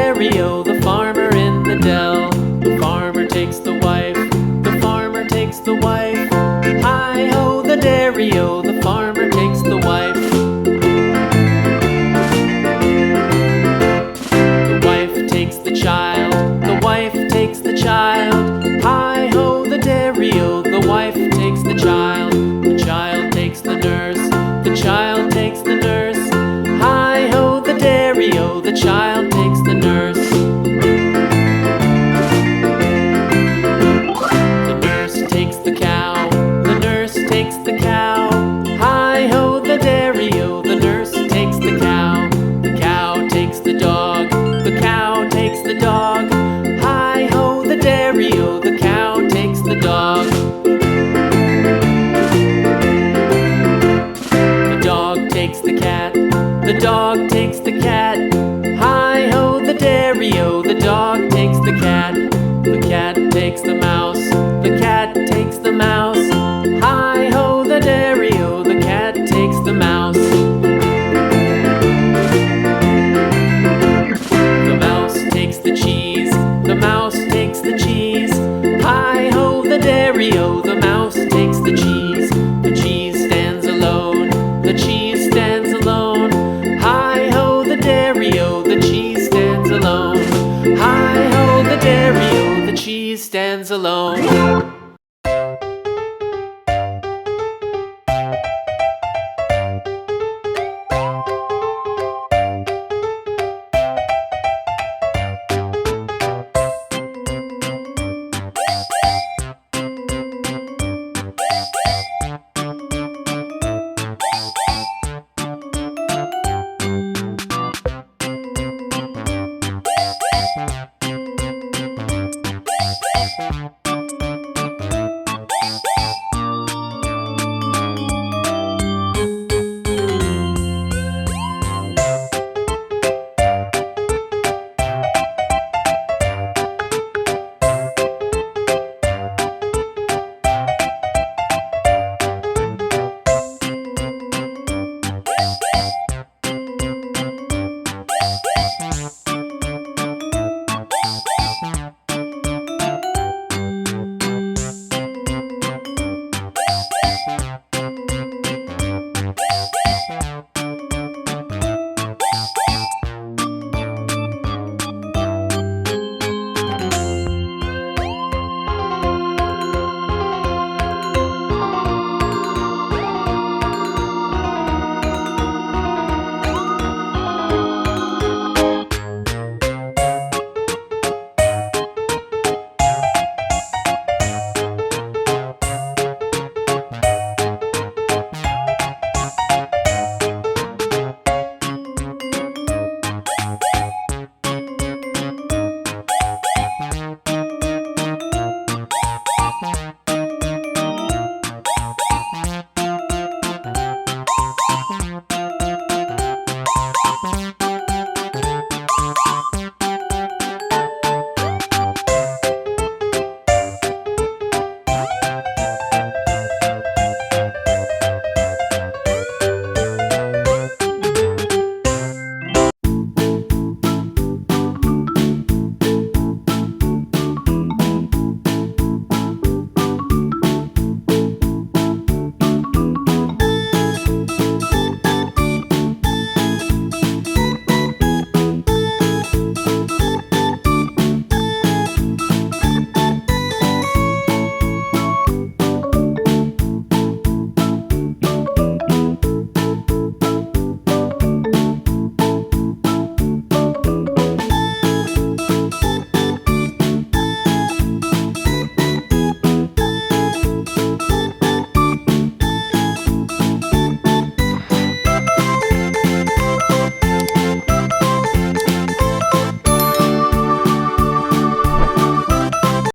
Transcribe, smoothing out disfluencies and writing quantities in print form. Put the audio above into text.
dairy-o, the farmer in the dell. The farmer takes the wife, the farmer takes the wife. Hi-ho, the dairy-o, the farmer takes the wife. The wife takes the child, the wife takes the child. Hi-ho, the dairy-o, the wife takes the child. The child takes the nurse, the child takes the nurse. Hi-ho, the dairy-o, the child takes the nurse. The nurse takes the cow, the nurse takes the cow. Hi-ho, the dairy-o, the nurse takes the cow. The cow takes the dog, the cow takes the dog. Hi-ho, the dairy-o, the cow takes the dog. The dog takes the cat, the dog takes the cat. Hi-ho, the dairy-o, the dog takes the cat. The cat takes the mouse, the cat takes the mouse. Hi-ho, the dairy-o, the cat takes the mouse. The mouse takes the cheese, the mouse takes the cheese. Hi-ho, the dairy-o, the mouse takes the cheese. The cheese stands alone, the cheese stands alone. Hi-ho, the dairy-o, the cheese stands alone. Hi-ho, the dairy-o, the cheese stands alone.